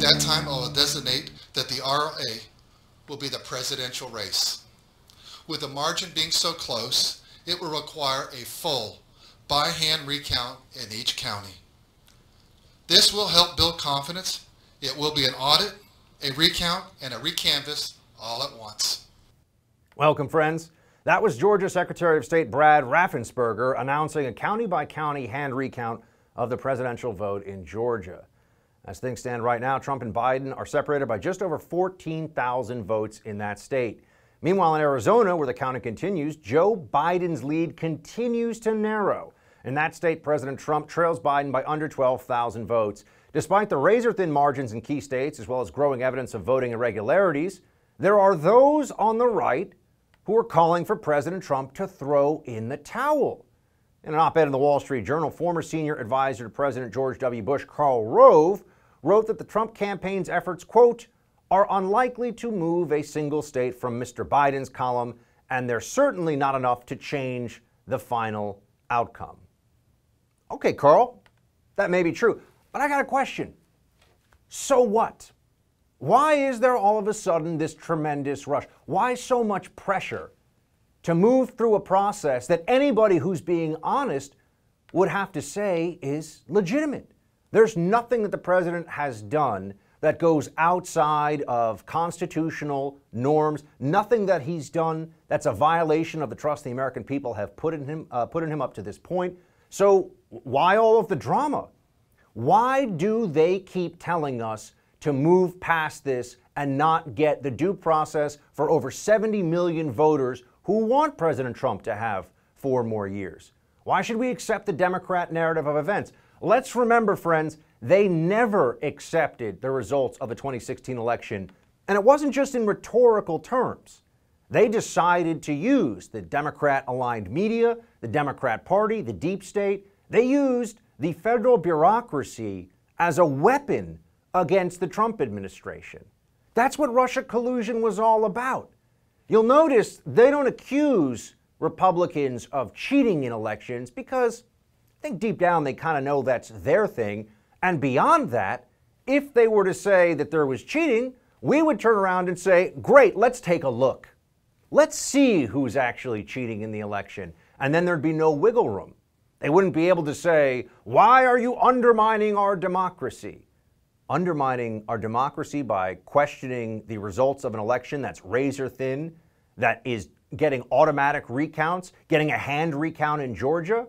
that time, I will designate that the ROA will be the presidential race. With the margin being so close, it will require a full by-hand recount in each county. This will help build confidence. It will be an audit, a recount, and a recanvass all at once. Welcome, friends. That was Georgia Secretary of State Brad Raffensperger announcing a county-by-county hand recount of the presidential vote in Georgia. As things stand right now, Trump and Biden are separated by just over 14,000 votes in that state. Meanwhile, in Arizona, where the counting continues, Joe Biden's lead continues to narrow. In that state, President Trump trails Biden by under 12,000 votes. Despite the razor-thin margins in key states, as well as growing evidence of voting irregularities, there are those on the right who are calling for President Trump to throw in the towel. In an op-ed in the Wall Street Journal, former senior advisor to President George W. Bush, Karl Rove, wrote that the Trump campaign's efforts, quote, are unlikely to move a single state from Mr. Biden's column, and they're certainly not enough to change the final outcome. Okay, Karl, that may be true, but I got a question. So what? Why is there all of a sudden this tremendous rush? Why so much pressure to move through a process that anybody who's being honest would have to say is legitimate? There's nothing that the president has done that goes outside of constitutional norms, nothing that he's done that's a violation of the trust the American people have put in him up to this point. So why all of the drama? Why do they keep telling us to move past this and not get the due process for over 70 million voters who want President Trump to have 4 more years? Why should we accept the Democrat narrative of events? Let's remember, friends, they never accepted the results of the 2016 election, and it wasn't just in rhetorical terms. They decided to use the Democrat-aligned media, the Democrat Party, the deep state. They used the federal bureaucracy as a weapon against the Trump administration. That's what Russia collusion was all about. You'll notice they don't accuse Republicans of cheating in elections because I think deep down they kind of know that's their thing. And beyond that, if they were to say that there was cheating, we would turn around and say, great, let's take a look. Let's see who's actually cheating in the election. And then there'd be no wiggle room. They wouldn't be able to say, why are you undermining our democracy? Undermining our democracy by questioning the results of an election that's razor thin, that is getting automatic recounts, getting a hand recount in Georgia?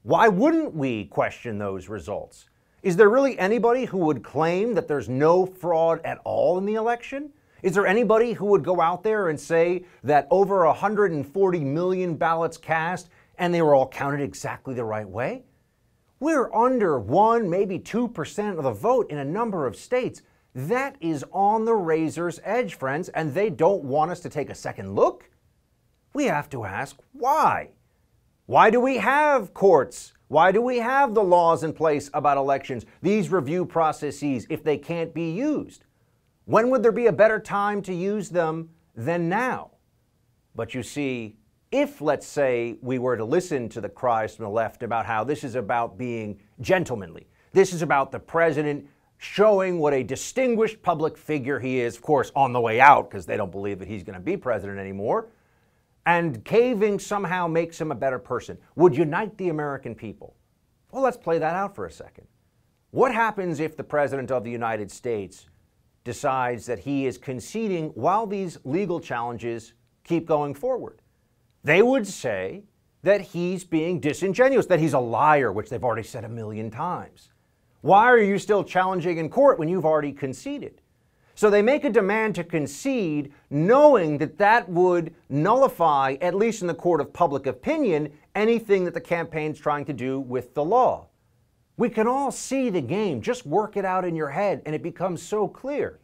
Why wouldn't we question those results? Is there really anybody who would claim that there's no fraud at all in the election? Is there anybody who would go out there and say that over 140 million ballots cast and they were all counted exactly the right way? We're under 1, maybe 2% of the vote in a number of states. That is on the razor's edge, friends, and they don't want us to take a second look? We have to ask why. Why do we have courts? Why do we have the laws in place about elections, these review processes, if they can't be used? When would there be a better time to use them than now? But you see, if, let's say, we were to listen to the cries from the left about how this is about being gentlemanly, this is about the president showing what a distinguished public figure he is, of course, on the way out, because they don't believe that he's going to be president anymore, and caving somehow makes him a better person, would unite the American people. Well, let's play that out for a second. What happens if the President of the United States decides that he is conceding while these legal challenges keep going forward? They would say that he's being disingenuous, that he's a liar, which they've already said 1,000,000 times. Why are you still challenging in court when you've already conceded? So they make a demand to concede, knowing that that would nullify, at least in the court of public opinion, anything that the campaign's trying to do with the law. We can all see the game. Just work it out in your head, and it becomes so clear.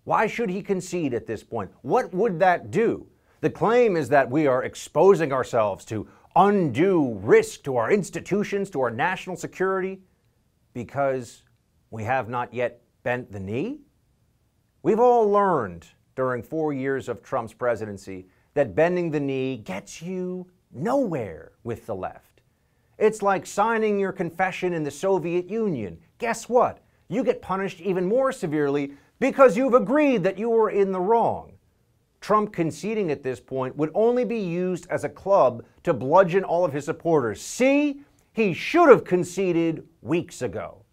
Why should he concede at this point? What would that do? The claim is that we are exposing ourselves to undue risk to our institutions, to our national security, because we have not yet bent the knee? We've all learned during 4 years of Trump's presidency that bending the knee gets you nowhere with the left. It's like signing your confession in the Soviet Union. Guess what? you get punished even more severely because you've agreed that you were in the wrong. Trump conceding at this point would only be used as a club to bludgeon all of his supporters. See, he should have conceded weeks ago.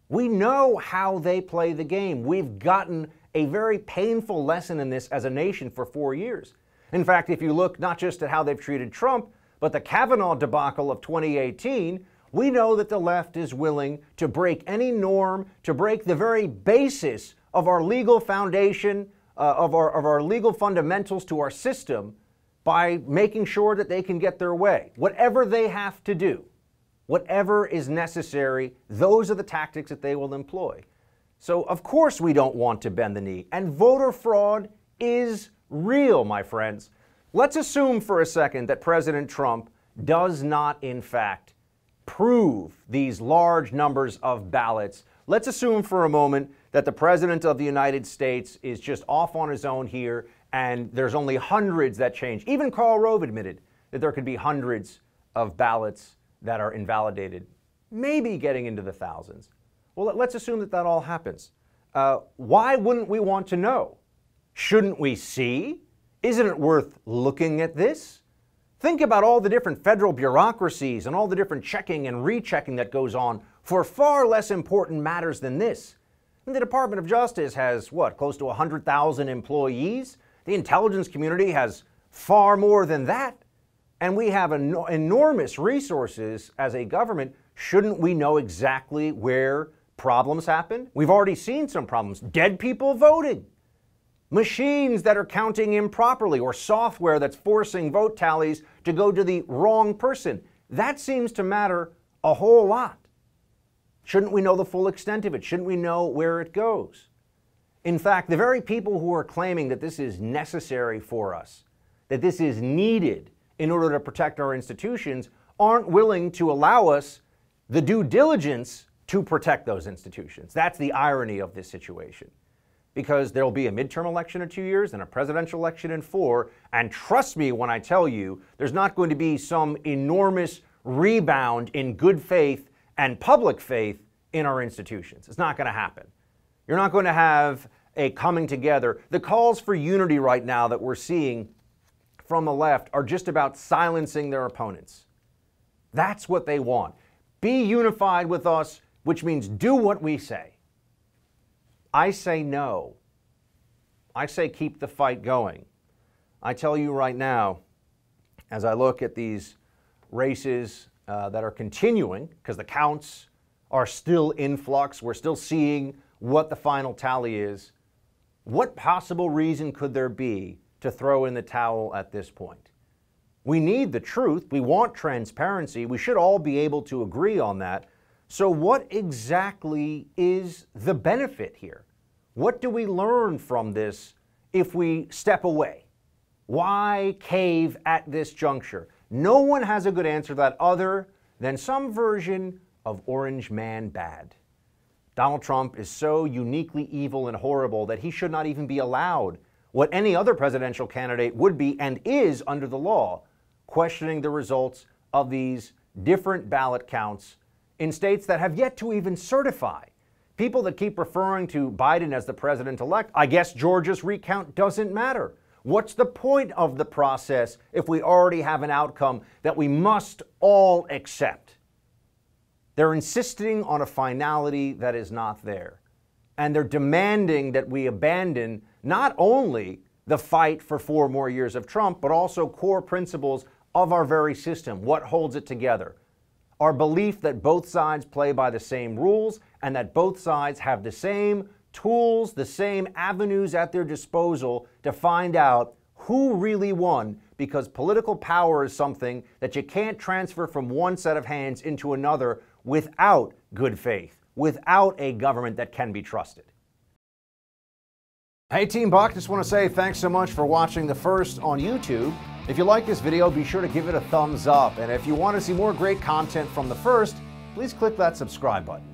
We know how they play the game. We've gotten a very painful lesson in this as a nation for 4 years. In fact, if you look not just at how they've treated Trump, but the Kavanaugh debacle of 2018, we know that the left is willing to break any norm, to break the very basis of our legal foundation, of our legal fundamentals to our system by making sure that they can get their way. Whatever they have to do, whatever is necessary, those are the tactics that they will employ. So of course we don't want to bend the knee. And voter fraud is real, my friends. Let's assume for a second that President Trump does not, in fact, prove these large numbers of ballots. Let's assume for a moment that the President of the United States is just off on his own here and there's only hundreds that change. Even Karl Rove admitted that there could be hundreds of ballots that are invalidated, maybe getting into the thousands. Well, let's assume that that all happens. Why wouldn't we want to know? Shouldn't we see? Isn't it worth looking at this? Think about all the different federal bureaucracies and all the different checking and rechecking that goes on for far less important matters than this. And the Department of Justice has, what, close to 100,000 employees? The intelligence community has far more than that. And we have enormous resources as a government. Shouldn't we know exactly where problems happen? We've already seen some problems. Dead people voting. Machines that are counting improperly, or software that's forcing vote tallies to go to the wrong person. That seems to matter a whole lot. Shouldn't we know the full extent of it? Shouldn't we know where it goes? In fact, the very people who are claiming that this is necessary for us, that this is needed in order to protect our institutions, aren't willing to allow us the due diligence to protect those institutions. That's the irony of this situation. Because there will be a midterm election in 2 years and a presidential election in 4, and trust me when I tell you, there's not going to be some enormous rebound in good faith and public faith in our institutions. It's not going to happen. You're not going to have a coming together. The calls for unity right now that we're seeing from the left are just about silencing their opponents. That's what they want. Be unified with us, which means do what we say. I say no. I say keep the fight going. I tell you right now, as I look at these races that are continuing, because the counts are still in flux, we're still seeing what the final tally is, what possible reason could there be to throw in the towel at this point? We need the truth. We want transparency. We should all be able to agree on that. So what exactly is the benefit here? What do we learn from this if we step away? Why cave at this juncture? No one has a good answer to that other than some version of Orange Man bad. Donald Trump is so uniquely evil and horrible that he should not even be allowed what any other presidential candidate would be and is under the law, questioning the results of these different ballot counts in states that have yet to even certify. People that keep referring to Biden as the president-elect, I guess Georgia's recount doesn't matter. What's the point of the process if we already have an outcome that we must all accept? They're insisting on a finality that is not there. And they're demanding that we abandon not only the fight for 4 more years of Trump, but also core principles of our very system. What holds it together? Our belief that both sides play by the same rules and that both sides have the same tools, the same avenues at their disposal to find out who really won, because political power is something that you can't transfer from one set of hands into another without good faith, without a government that can be trusted. Hey Team Buck, just want to say thanks so much for watching the first on YouTube. If you like this video, be sure to give it a thumbs up. And if you want to see more great content from the first, please click that subscribe button.